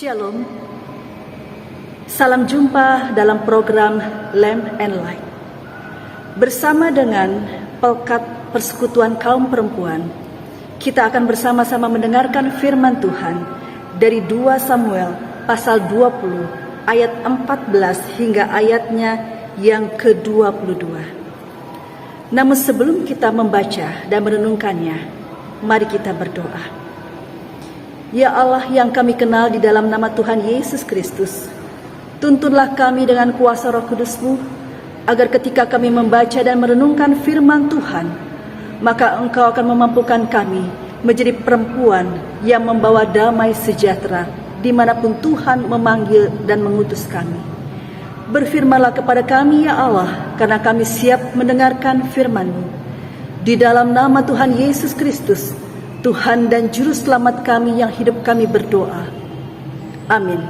Shalom, salam jumpa dalam program Lamp and Light. Bersama dengan Pelkat Persekutuan Kaum Perempuan, kita akan bersama-sama mendengarkan firman Tuhan dari 2 Samuel pasal 20 ayat 14 hingga ayatnya yang ke-22. Namun sebelum kita membaca dan merenungkannya, mari kita berdoa. Ya Allah yang kami kenal di dalam nama Tuhan Yesus Kristus, tuntunlah kami dengan kuasa Roh Kudus-Mu, agar ketika kami membaca dan merenungkan firman Tuhan, maka Engkau akan memampukan kami menjadi perempuan yang membawa damai sejahtera dimanapun Tuhan memanggil dan mengutus kami. Berfirmanlah kepada kami ya Allah, karena kami siap mendengarkan firman-Mu. Di dalam nama Tuhan Yesus Kristus, Tuhan dan Juru Selamat kami yang hidup, kami berdoa. Amin.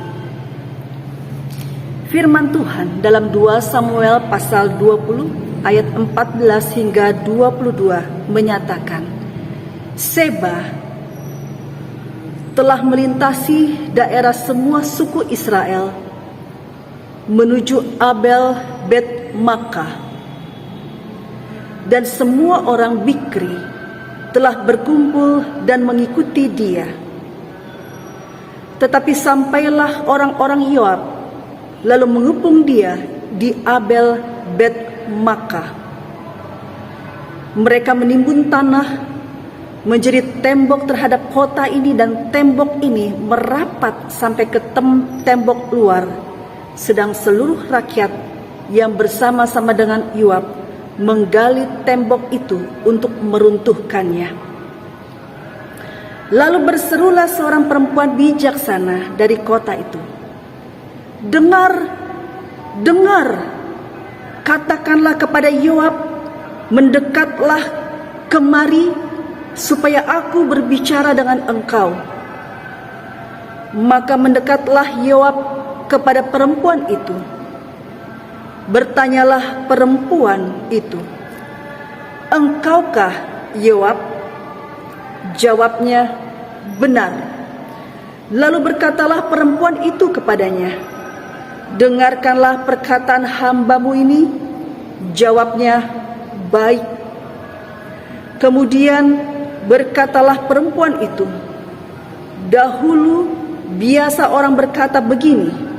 Firman Tuhan dalam 2 Samuel pasal 20 ayat 14 hingga 22 menyatakan, Seba telah melintasi daerah semua suku Israel menuju Abel Bet Makkah, dan semua orang Bikri telah berkumpul dan mengikuti dia. Tetapi sampailah orang-orang Yoab lalu mengepung dia di Abel Bet Makkah. Mereka menimbun tanah menjadi tembok terhadap kota ini, dan tembok ini merapat sampai ke tembok luar, sedang seluruh rakyat yang bersama-sama dengan Yoab menggali tembok itu untuk meruntuhkannya. Lalu berserulah seorang perempuan bijaksana dari kota itu, Dengar, dengar, katakanlah kepada Yoab, mendekatlah kemari supaya aku berbicara dengan engkau. Maka mendekatlah Yoab kepada perempuan itu. Bertanyalah perempuan itu, Engkaukah Yoab? Jawabnya, benar. Lalu berkatalah perempuan itu kepadanya, Dengarkanlah perkataan hambamu ini. Jawabnya, baik. Kemudian berkatalah perempuan itu, Dahulu biasa orang berkata begini,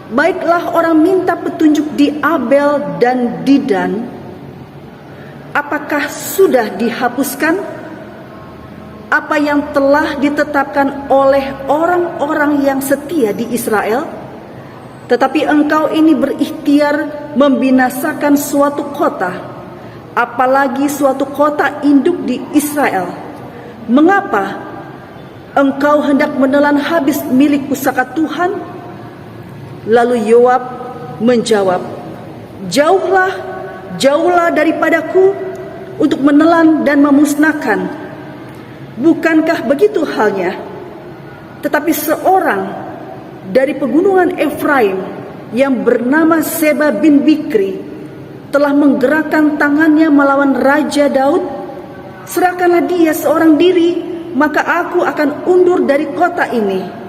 Baiklah orang minta petunjuk di Abel dan di Dan. Apakah sudah dihapuskan apa yang telah ditetapkan oleh orang-orang yang setia di Israel? Tetapi engkau ini berikhtiar membinasakan suatu kota, apalagi suatu kota induk di Israel. Mengapa engkau hendak menelan habis milik pusaka Tuhan? Lalu Yoab menjawab, Jauhlah, jauhlah daripadaku untuk menelan dan memusnahkan. Bukankah begitu halnya? Tetapi seorang dari pegunungan Efraim yang bernama Seba bin Bikri telah menggerakkan tangannya melawan Raja Daud. Serahkanlah dia seorang diri, maka aku akan undur dari kota ini.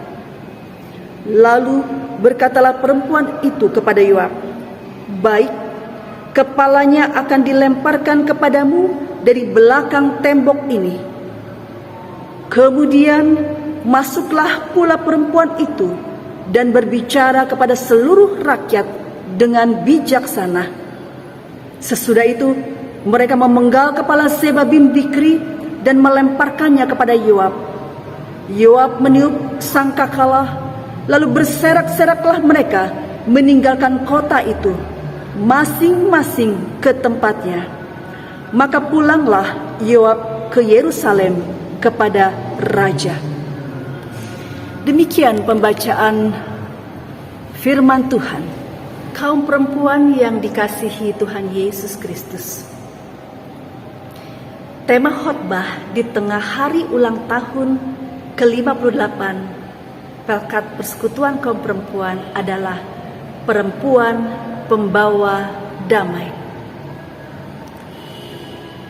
Lalu berkatalah perempuan itu kepada Yoab, Baik, kepalanya akan dilemparkan kepadamu dari belakang tembok ini. Kemudian masuklah pula perempuan itu dan berbicara kepada seluruh rakyat dengan bijaksana. Sesudah itu mereka memenggal kepala Seba bin Bikri dan melemparkannya kepada Yoab. Yoab meniup sangkakala, lalu berserak-seraklah mereka meninggalkan kota itu, masing-masing ke tempatnya. Maka pulanglah Yoab ke Yerusalem kepada raja. Demikian pembacaan firman Tuhan. Kaum perempuan yang dikasihi Tuhan Yesus Kristus, tema khotbah di tengah hari ulang tahun ke-58 Pelkat Persekutuan Kaum Perempuan adalah perempuan pembawa damai.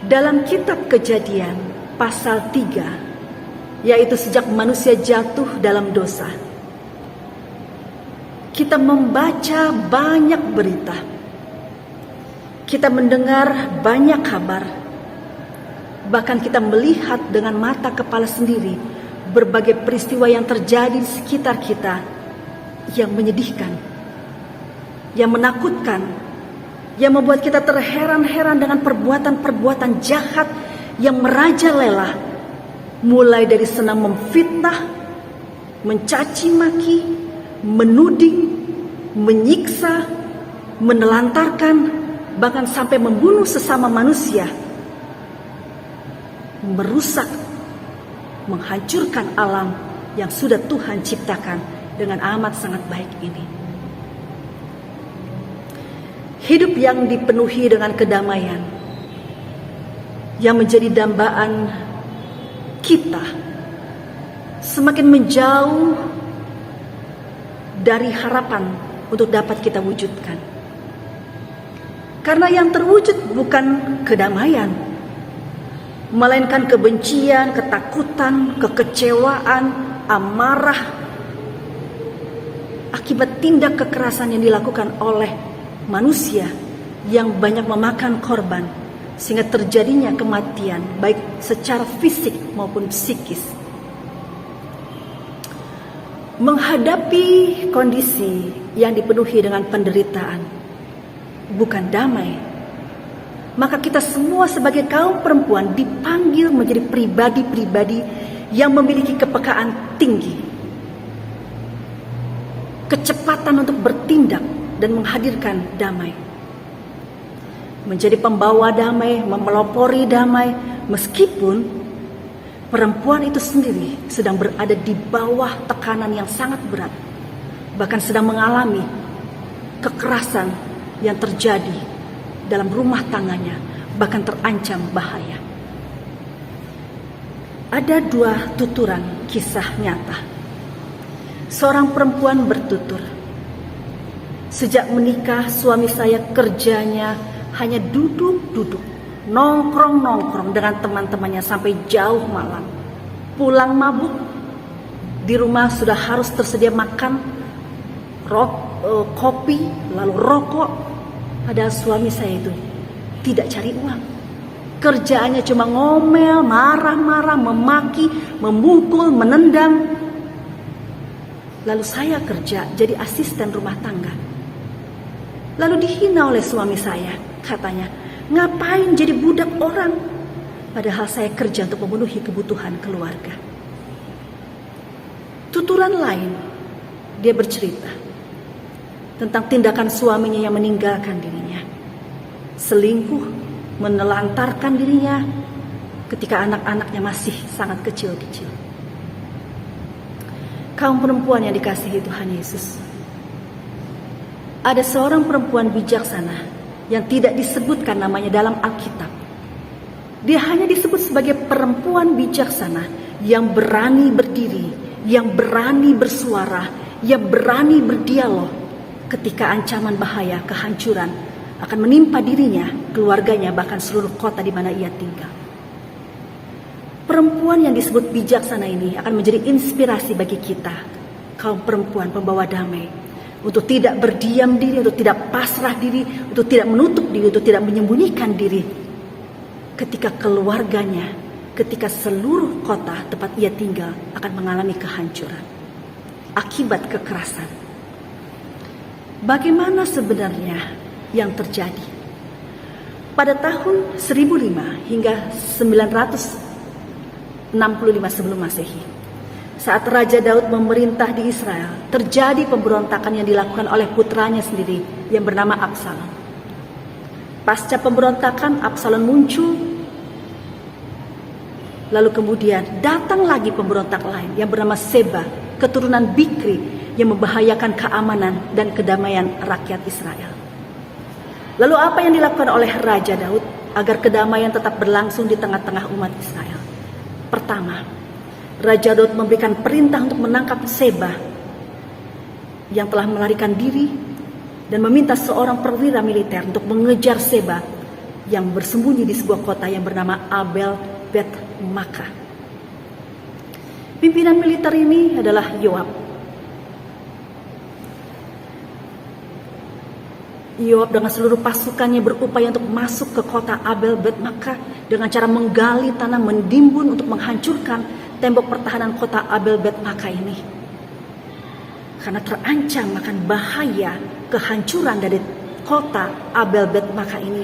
Dalam kitab Kejadian pasal 3, yaitu sejak manusia jatuh dalam dosa, kita membaca banyak berita, kita mendengar banyak kabar, bahkan kita melihat dengan mata kepala sendiri berbagai peristiwa yang terjadi di sekitar kita yang menyedihkan, yang menakutkan, yang membuat kita terheran-heran dengan perbuatan-perbuatan jahat yang merajalela, mulai dari senang memfitnah, mencaci maki, menuding, menyiksa, menelantarkan, bahkan sampai membunuh sesama manusia, merusak, menghancurkan alam yang sudah Tuhan ciptakan dengan amat sangat baik ini. Hidup yang dipenuhi dengan kedamaian yang menjadi dambaan kita semakin menjauh dari harapan untuk dapat kita wujudkan. Karena yang terwujud bukan kedamaian, melainkan kebencian, ketakutan, kekecewaan, amarah akibat tindak kekerasan yang dilakukan oleh manusia yang banyak memakan korban, sehingga terjadinya kematian baik secara fisik maupun psikis. Menghadapi kondisi yang dipenuhi dengan penderitaan bukan damai, maka kita semua sebagai kaum perempuan dipanggil menjadi pribadi-pribadi yang memiliki kepekaan tinggi, kecepatan untuk bertindak dan menghadirkan damai, menjadi pembawa damai, memelopori damai, meskipun perempuan itu sendiri sedang berada di bawah tekanan yang sangat berat, bahkan sedang mengalami kekerasan yang terjadi dalam rumah tangganya, bahkan terancam bahaya. Ada dua tuturan kisah nyata. Seorang perempuan bertutur, "Sejak menikah suami saya kerjanya hanya duduk-duduk, nongkrong-nongkrong dengan teman-temannya sampai jauh malam. Pulang mabuk, di rumah sudah harus tersedia makan, kopi, lalu rokok. Padahal suami saya itu tidak cari uang. Kerjaannya cuma ngomel, marah-marah, memaki, memukul, menendang. Lalu saya kerja jadi asisten rumah tangga. Lalu dihina oleh suami saya, katanya, ngapain jadi budak orang? Padahal saya kerja untuk memenuhi kebutuhan keluarga." Tuturan lain, dia bercerita tentang tindakan suaminya yang meninggalkan dirinya, selingkuh, menelantarkan dirinya ketika anak-anaknya masih sangat kecil-kecil. Kaum perempuan yang dikasihi Tuhan Yesus, ada seorang perempuan bijaksana yang tidak disebutkan namanya dalam Alkitab. Dia hanya disebut sebagai perempuan bijaksana yang berani berdiri, yang berani bersuara, yang berani berdialog ketika ancaman bahaya, kehancuran akan menimpa dirinya, keluarganya, bahkan seluruh kota di mana ia tinggal. Perempuan yang disebut bijaksana ini akan menjadi inspirasi bagi kita, kaum perempuan pembawa damai, untuk tidak berdiam diri, untuk tidak pasrah diri, untuk tidak menutup diri, untuk tidak menyembunyikan diri ketika keluarganya, ketika seluruh kota tempat ia tinggal akan mengalami kehancuran akibat kekerasan. Bagaimana sebenarnya yang terjadi? Pada tahun 1005 hingga 965 sebelum Masehi, saat Raja Daud memerintah di Israel, terjadi pemberontakan yang dilakukan oleh putranya sendiri yang bernama Absalom. Pasca pemberontakan, Absalom muncul, lalu kemudian datang lagi pemberontak lain yang bernama Seba, keturunan Bikri, yang membahayakan keamanan dan kedamaian rakyat Israel. Lalu apa yang dilakukan oleh Raja Daud agar kedamaian tetap berlangsung di tengah-tengah umat Israel? Pertama, Raja Daud memberikan perintah untuk menangkap Seba yang telah melarikan diri dan meminta seorang perwira militer untuk mengejar Seba yang bersembunyi di sebuah kota yang bernama Abel Bet Maka. Pimpinan militer ini adalah Yoab. Yoab dengan seluruh pasukannya berupaya untuk masuk ke kota Abel Bet Makkah dengan cara menggali tanah, menimbun untuk menghancurkan tembok pertahanan kota Abel Bet Makkah ini. Karena terancam akan bahaya kehancuran dari kota Abel Bet Makkah ini,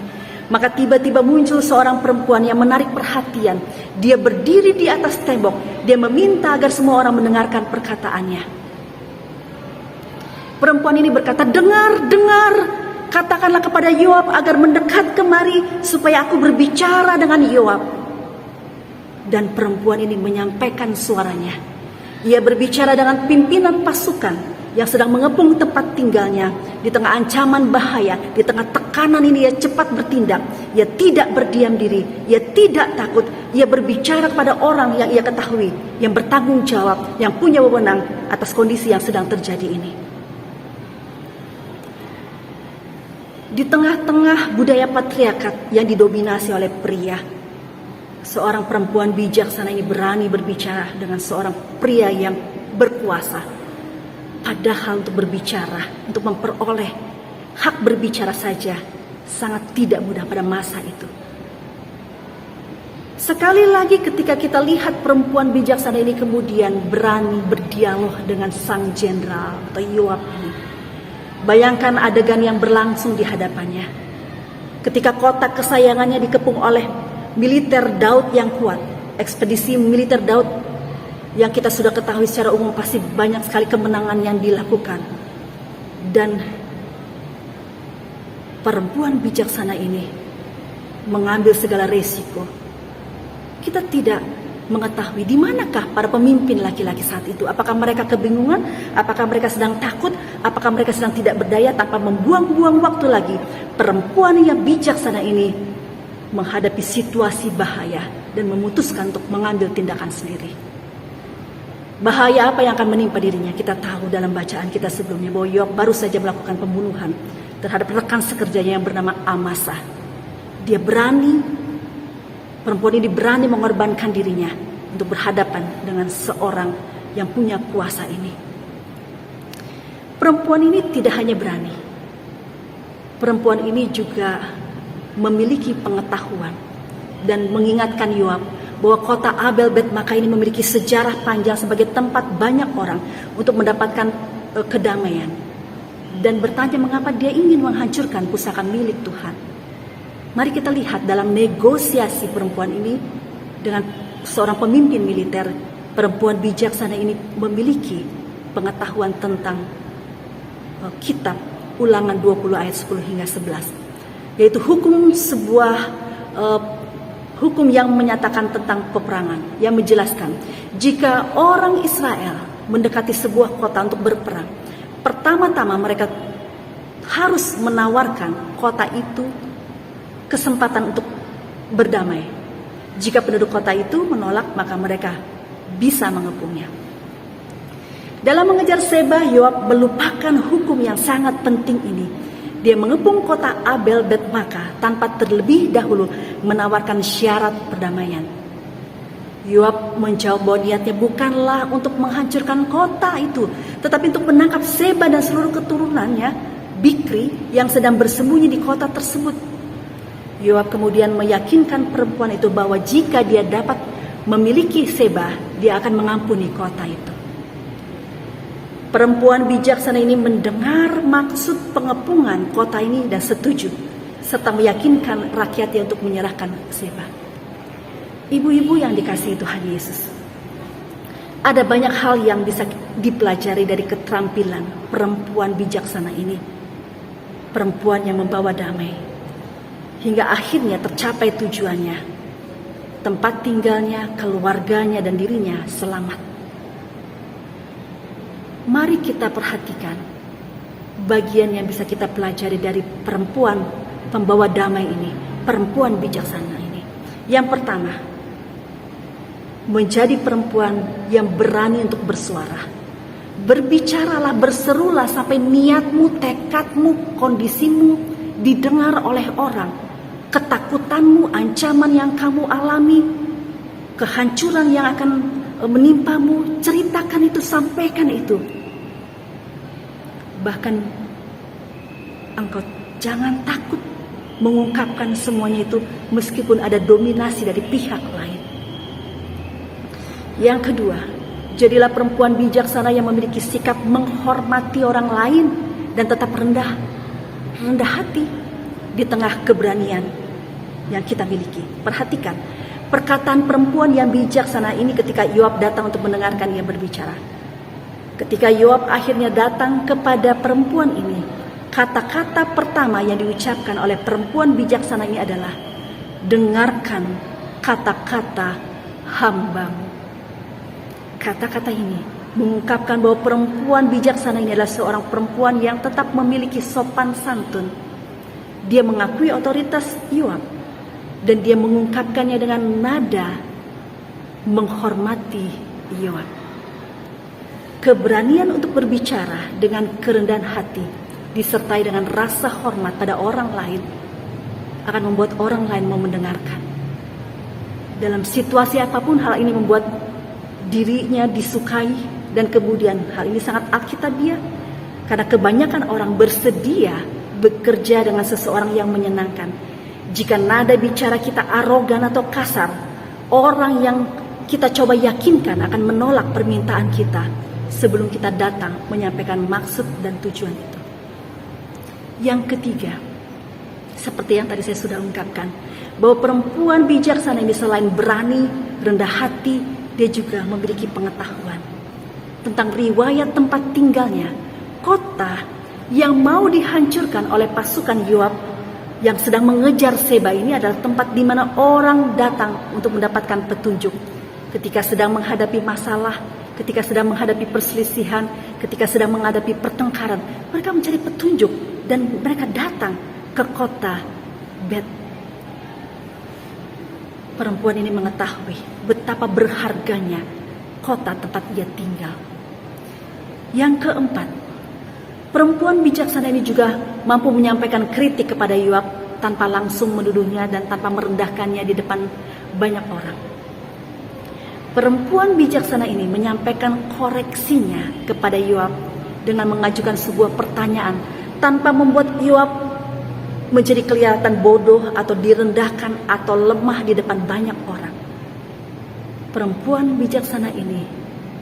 maka tiba-tiba muncul seorang perempuan yang menarik perhatian. Dia berdiri di atas tembok, dia meminta agar semua orang mendengarkan perkataannya. Perempuan ini berkata, "Dengar, dengar. Katakanlah kepada Yoab agar mendekat kemari supaya aku berbicara dengan Yoab." Dan perempuan ini menyampaikan suaranya. Ia berbicara dengan pimpinan pasukan yang sedang mengepung tempat tinggalnya. Di tengah ancaman bahaya, di tengah tekanan ini ia cepat bertindak. Ia tidak berdiam diri, ia tidak takut. Ia berbicara kepada orang yang ia ketahui, yang bertanggung jawab, yang punya wewenang atas kondisi yang sedang terjadi ini. Di tengah-tengah budaya patriarkat yang didominasi oleh pria, seorang perempuan bijaksana ini berani berbicara dengan seorang pria yang berkuasa. Padahal untuk berbicara, untuk memperoleh hak berbicara saja sangat tidak mudah pada masa itu. Sekali lagi ketika kita lihat perempuan bijaksana ini kemudian berani berdialog dengan sang jenderal atau Yoab ini. Bayangkan adegan yang berlangsung di hadapannya. Ketika kota kesayangannya dikepung oleh militer Daud yang kuat, ekspedisi militer Daud yang kita sudah ketahui secara umum pasti banyak sekali kemenangan yang dilakukan. Dan perempuan bijaksana ini mengambil segala resiko. Kita tidak mengetahui di manakah para pemimpin laki-laki saat itu. Apakah mereka kebingungan? Apakah mereka sedang takut? Apakah mereka sedang tidak berdaya? Tanpa membuang-buang waktu lagi, perempuan yang bijaksana ini menghadapi situasi bahaya dan memutuskan untuk mengambil tindakan sendiri. Bahaya apa yang akan menimpa dirinya? Kita tahu dalam bacaan kita sebelumnya bahwa Yoab baru saja melakukan pembunuhan terhadap rekan sekerjanya yang bernama Amasa. Dia berani, perempuan ini berani mengorbankan dirinya untuk berhadapan dengan seorang yang punya kuasa ini. Perempuan ini tidak hanya berani, perempuan ini juga memiliki pengetahuan dan mengingatkan Yoab bahwa kota Abel Bet Makkah ini memiliki sejarah panjang sebagai tempat banyak orang untuk mendapatkan kedamaian, dan bertanya mengapa dia ingin menghancurkan pusaka milik Tuhan. Mari kita lihat dalam negosiasi perempuan ini dengan seorang pemimpin militer. Perempuan bijaksana ini memiliki pengetahuan tentang kitab Ulangan 20 ayat 10 hingga 11, yaitu hukum yang menyatakan tentang peperangan, yang menjelaskan jika orang Israel mendekati sebuah kota untuk berperang, pertama-tama mereka harus menawarkan kota itu kesempatan untuk berdamai. Jika penduduk kota itu menolak, maka mereka bisa mengepungnya. Dalam mengejar Seba, Yoab melupakan hukum yang sangat penting ini. Dia mengepung kota Abel Bet Makkah tanpa terlebih dahulu menawarkan syarat perdamaian. Yoab menjawab bahwa niatnya bukanlah untuk menghancurkan kota itu, tetapi untuk menangkap Seba dan seluruh keturunannya, Bikri, yang sedang bersembunyi di kota tersebut. Yoab kemudian meyakinkan perempuan itu bahwa jika dia dapat memiliki Seba, dia akan mengampuni kota itu. Perempuan bijaksana ini mendengar maksud pengepungan kota ini dan setuju, serta meyakinkan rakyatnya untuk menyerahkan Seba. Ibu-ibu yang dikasihi Tuhan Yesus, ada banyak hal yang bisa dipelajari dari keterampilan perempuan bijaksana ini. Perempuan yang membawa damai, hingga akhirnya tercapai tujuannya. Tempat tinggalnya, keluarganya, dan dirinya selamat. Mari kita perhatikan bagian yang bisa kita pelajari dari perempuan pembawa damai ini, perempuan bijaksana ini. Yang pertama, menjadi perempuan yang berani untuk bersuara. Berbicaralah, berserulah sampai niatmu, tekadmu, kondisimu didengar oleh orang. Ketakutanmu, ancaman yang kamu alami, kehancuran yang akan menimpamu, ceritakan itu, sampaikan itu. Bahkan engkau Jangan takut mengungkapkan semuanya itu meskipun ada dominasi dari pihak lain. Yang kedua, jadilah perempuan bijaksana yang memiliki sikap menghormati orang lain dan tetap rendah hati di tengah keberanian yang kita miliki. Perhatikan perkataan perempuan yang bijaksana ini ketika Yoab datang untuk mendengarkan ia berbicara. Ketika Yoab akhirnya datang kepada perempuan ini, kata-kata pertama yang diucapkan oleh perempuan bijaksana ini adalah, dengarkan kata-kata hambamu. Kata-kata ini mengungkapkan bahwa perempuan bijaksana ini adalah seorang perempuan yang tetap memiliki sopan santun. Dia mengakui otoritas Yoab dan dia mengungkapkannya dengan nada menghormati Yoab. Keberanian untuk berbicara dengan kerendahan hati disertai dengan rasa hormat pada orang lain akan membuat orang lain mau mendengarkan. Dalam situasi apapun hal ini membuat dirinya disukai, dan kemudian hal ini sangat alkitabiah karena kebanyakan orang bersedia bekerja dengan seseorang yang menyenangkan. Jika nada bicara kita arogan atau kasar, orang yang kita coba yakinkan akan menolak permintaan kita sebelum kita datang menyampaikan maksud dan tujuan itu. Yang ketiga, seperti yang tadi saya sudah ungkapkan, bahwa perempuan bijaksana ini selain berani, rendah hati, dia juga memiliki pengetahuan tentang riwayat tempat tinggalnya. Kota yang mau dihancurkan oleh pasukan Yoab yang sedang mengejar Seba ini adalah tempat di mana orang datang untuk mendapatkan petunjuk. Ketika sedang menghadapi masalah, ketika sedang menghadapi perselisihan, ketika sedang menghadapi pertengkaran, mereka mencari petunjuk dan mereka datang ke kota Bet. Perempuan ini mengetahui betapa berharganya kota tempat ia tinggal. Yang keempat, perempuan bijaksana ini juga mampu menyampaikan kritik kepada Yoab tanpa langsung menuduhnya dan tanpa merendahkannya di depan banyak orang. Perempuan bijaksana ini menyampaikan koreksinya kepada Yoab dengan mengajukan sebuah pertanyaan tanpa membuat Yoab menjadi kelihatan bodoh atau direndahkan atau lemah di depan banyak orang. Perempuan bijaksana ini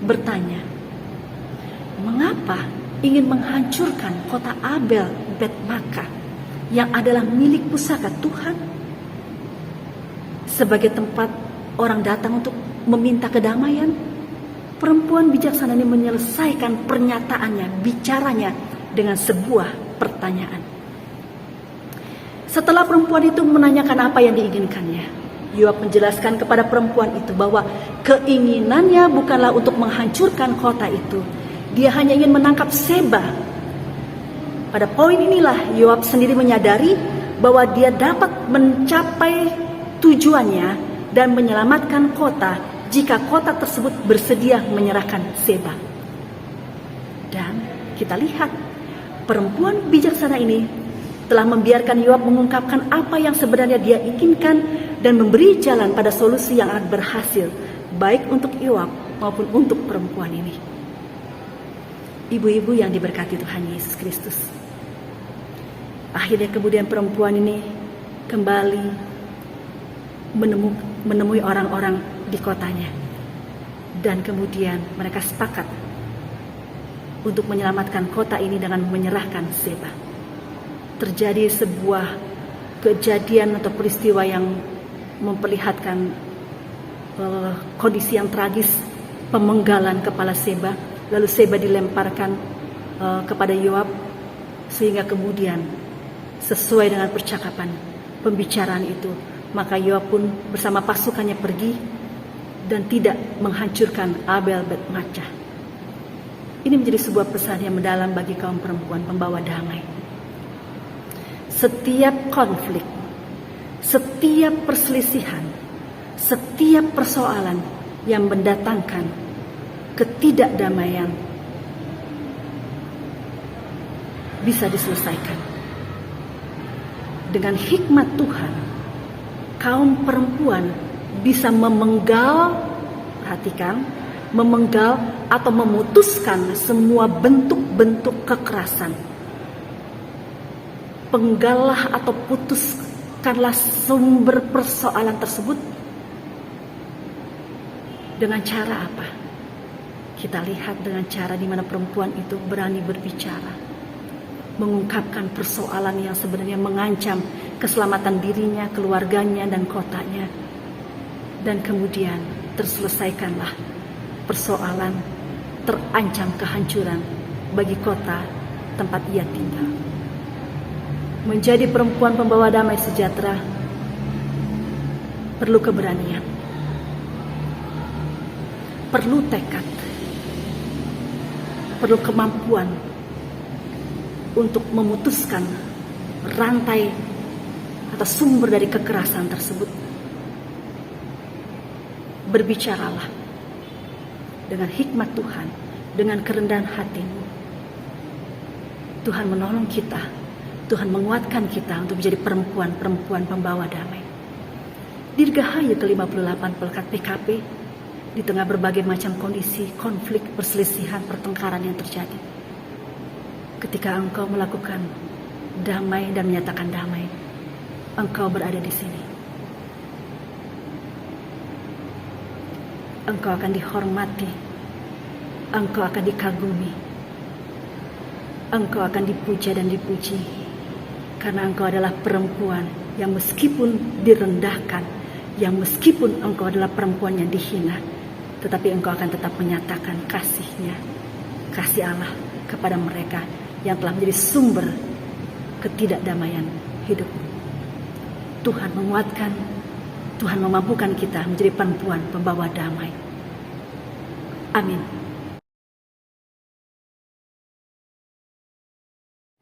bertanya, mengapa ingin menghancurkan kota Abel Bet-Maka yang adalah milik pusaka Tuhan sebagai tempat orang datang untuk meminta kedamaian? Perempuan bijaksana ini menyelesaikan pernyataannya, bicaranya dengan sebuah pertanyaan. Setelah perempuan itu menanyakan apa yang diinginkannya, Yoab menjelaskan kepada perempuan itu bahwa keinginannya bukanlah untuk menghancurkan kota itu. Dia hanya ingin menangkap Seba. Pada poin inilah Yoab sendiri menyadari bahwa dia dapat mencapai tujuannya dan menyelamatkan kota jika kota tersebut bersedia menyerahkan Seba. Dan kita lihat perempuan bijaksana ini telah membiarkan Yoab mengungkapkan apa yang sebenarnya dia inginkan dan memberi jalan pada solusi yang akan berhasil baik untuk Yoab maupun untuk perempuan ini. Ibu-ibu yang diberkati Tuhan Yesus Kristus, akhirnya kemudian perempuan ini kembali menemui orang-orang di kotanya, dan kemudian mereka sepakat untuk menyelamatkan kota ini dengan menyerahkan Seba. Terjadi sebuah kejadian atau peristiwa yang memperlihatkan kondisi yang tragis, pemenggalan kepala Seba, lalu Seba dilemparkan kepada Yoab, sehingga kemudian sesuai dengan percakapan pembicaraan itu, maka Yoab pun bersama pasukannya pergi dan tidak menghancurkan Abel Bet-Maca. Ini menjadi sebuah pesan yang mendalam bagi kaum perempuan pembawa damai. Setiap konflik, setiap perselisihan, setiap persoalan yang mendatangkan ketidakdamaian bisa diselesaikan. Dengan hikmat Tuhan, kaum perempuan bisa memenggal, perhatikan, memenggal atau memutuskan semua bentuk-bentuk kekerasan. penggalah atau putuskanlah sumber persoalan tersebut. Dengan cara apa? Kita lihat dengan cara di mana perempuan itu berani berbicara, mengungkapkan persoalan yang sebenarnya mengancam keselamatan dirinya, keluarganya, dan kotanya. Dan kemudian terselesaikanlah persoalan terancam kehancuran bagi kota tempat ia tinggal. Menjadi perempuan pembawa damai sejahtera perlu keberanian, perlu tekad, perlu kemampuan untuk memutuskan rantai atau sumber dari kekerasan tersebut. Berbicaralah dengan hikmat Tuhan, dengan kerendahan hatimu. Tuhan menolong kita, Tuhan menguatkan kita untuk menjadi perempuan-perempuan pembawa damai. Dirgahayu ke-58 Pelekat PKP di tengah berbagai macam kondisi, konflik, perselisihan, pertengkaran yang terjadi. Ketika engkau melakukan damai dan menyatakan damai, engkau berada di sini. Engkau akan dihormati, engkau akan dikagumi, engkau akan dipuja dan dipuji, karena engkau adalah perempuan yang meskipun direndahkan, yang meskipun engkau adalah perempuan yang dihina, tetapi engkau akan tetap menyatakan kasih-Nya, kasih Allah kepada mereka yang telah menjadi sumber ketidakdamaian hidupmu. Tuhan menguatkan, Tuhan memampukan kita menjadi perempuan pembawa damai. Amin.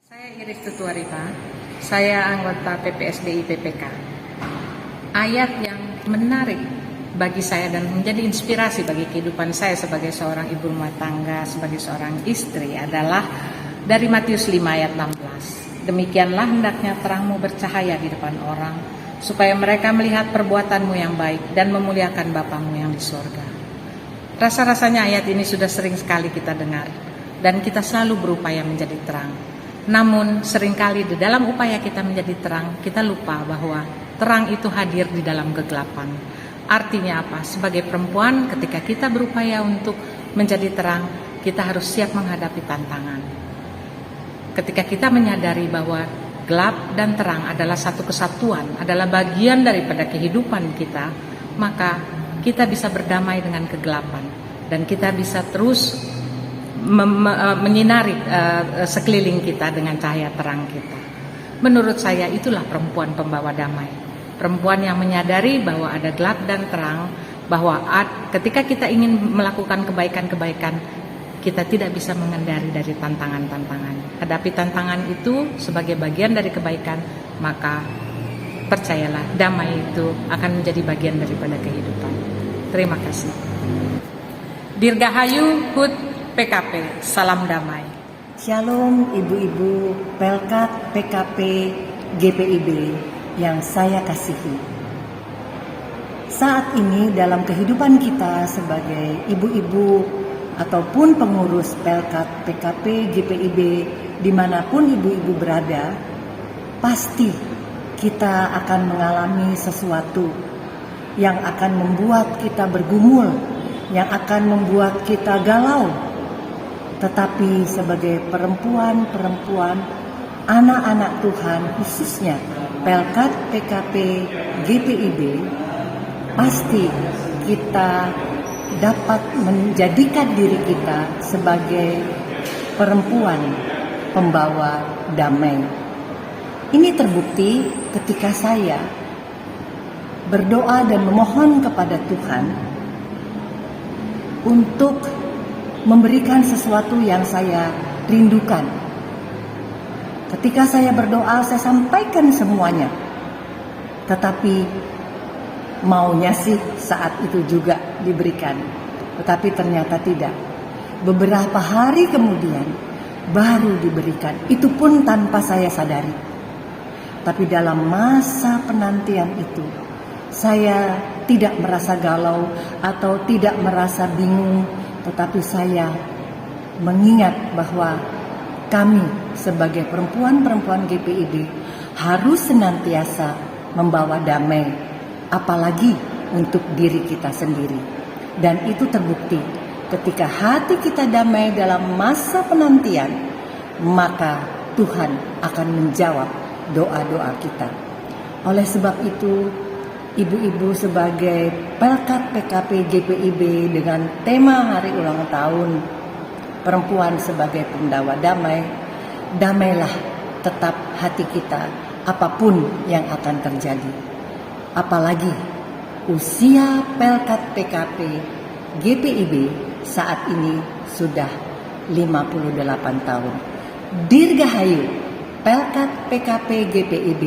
Saya Iris Tutuaripa, saya anggota PPSDI PPK. Ayat yang menarik bagi saya dan menjadi inspirasi bagi kehidupan saya sebagai seorang ibu rumah tangga, sebagai seorang istri adalah dari Matius 5 ayat 16. Demikianlah hendaknya terangmu bercahaya di depan orang, supaya mereka melihat perbuatanmu yang baik dan memuliakan Bapamu yang di surga. Rasa-rasanya ayat ini sudah sering sekali kita dengar, dan kita selalu berupaya menjadi terang. Namun seringkali di dalam upaya kita menjadi terang, kita lupa bahwa terang itu hadir di dalam kegelapan. Artinya apa? Sebagai perempuan, ketika kita berupaya untuk menjadi terang, kita harus siap menghadapi tantangan. Ketika kita menyadari bahwa gelap dan terang adalah satu kesatuan, adalah bagian daripada kehidupan kita, maka kita bisa berdamai dengan kegelapan dan kita bisa terus menyinari sekeliling kita dengan cahaya terang kita. Menurut saya itulah perempuan pembawa damai, perempuan yang menyadari bahwa ada gelap dan terang, bahwa ketika kita ingin melakukan kebaikan-kebaikan, kita tidak bisa menghindari dari tantangan-tantangan. Hadapi tantangan itu sebagai bagian dari kebaikan, maka percayalah, damai itu akan menjadi bagian daripada kehidupan. Terima kasih. Dirgahayu HUT PKP, salam damai. Shalom ibu-ibu Pelkat PKP GPIB yang saya kasihi. Saat ini dalam kehidupan kita sebagai ibu-ibu ataupun pengurus Pelkat PKP GPIB dimanapun ibu-ibu berada, pasti kita akan mengalami sesuatu yang akan membuat kita bergumul, yang akan membuat kita galau. Tetapi sebagai perempuan-perempuan, anak-anak Tuhan, khususnya Pelkat PKP GPIB, pasti kita dapat menjadikan diri kita sebagai perempuan pembawa damai. Ini terbukti ketika saya berdoa dan memohon kepada Tuhan untuk memberikan sesuatu yang saya rindukan. Ketika saya berdoa, saya sampaikan semuanya. Tetapi maunya sih saat itu juga diberikan. Tetapi ternyata tidak. Beberapa hari kemudian baru diberikan. Itu pun tanpa saya sadari. Tapi dalam masa penantian itu, saya tidak merasa galau atau tidak merasa bingung, tetapi saya mengingat bahwa kami sebagai perempuan-perempuan GPIB harus senantiasa membawa damai, apalagi untuk diri kita sendiri. Dan itu terbukti ketika hati kita damai dalam masa penantian, maka Tuhan akan menjawab doa-doa kita. Oleh sebab itu, ibu-ibu sebagai Pelkat PKP GPIB dengan tema hari ulang tahun perempuan sebagai pembawa damai, damailah tetap hati kita apapun yang akan terjadi. Apalagi usia Pelkat PKP GPIB saat ini sudah 58 tahun. Dirgahayu Pelkat PKP GPIB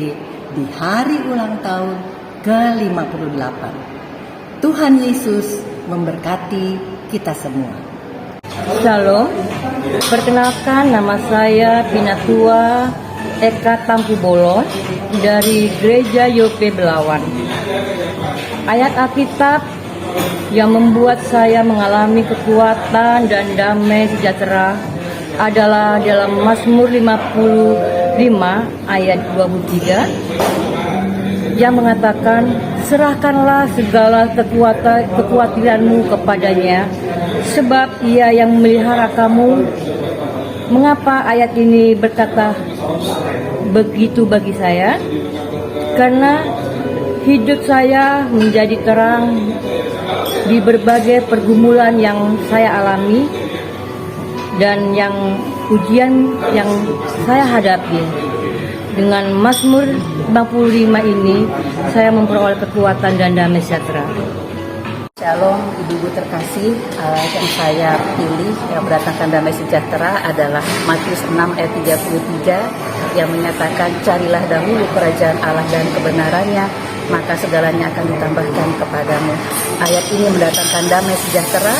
di hari ulang tahun ke-58. Tuhan Yesus memberkati kita semua. Shalom, perkenalkan nama saya Pinatua Eka Tampu Bolon dari Gereja Yope Belawan. Ayat Alkitab yang membuat saya mengalami kekuatan dan damai sejahtera adalah dalam Mazmur 55 ayat 23 yang mengatakan, serahkanlah segala kekhawatiranmu kepadanya, sebab ia yang memelihara kamu. Mengapa ayat ini berkata begitu bagi saya? Karena hidup saya menjadi terang di berbagai pergumulan yang saya alami dan yang ujian yang saya hadapi. Dengan Mazmur 55 ini, saya memperoleh kekuatan dan damai sejahtera. Shalom, ibu-ibu terkasih, yang saya pilih yang mendatangkan damai sejahtera adalah Matius 6 ayat 33 yang menyatakan, carilah dahulu kerajaan Allah dan kebenarannya, maka segalanya akan ditambahkan kepadamu. Ayat ini mendatangkan damai sejahtera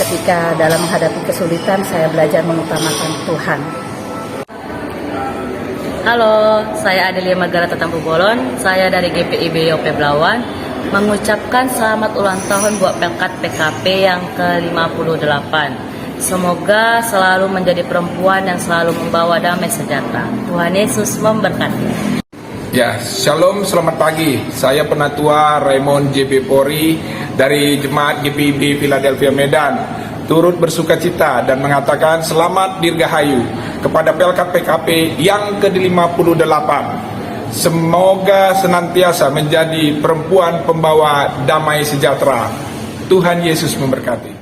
ketika dalam menghadapi kesulitan saya belajar mengutamakan Tuhan. Halo, saya Adelia Magara Tampu Bolon, saya dari GPIB Yope Belawan, mengucapkan selamat ulang tahun buat Pelkat PKP yang ke-58. Semoga selalu menjadi perempuan yang selalu membawa damai sejahtera. Tuhan Yesus memberkati. Ya, shalom, selamat pagi. Saya Penatua Raymond JB Pori dari Jemaat GPIB Philadelphia Medan. Turut bersukacita dan mengatakan selamat dirgahayu kepada Pelkat PKP yang ke-58. Semoga senantiasa menjadi perempuan pembawa damai sejahtera. Tuhan Yesus memberkati.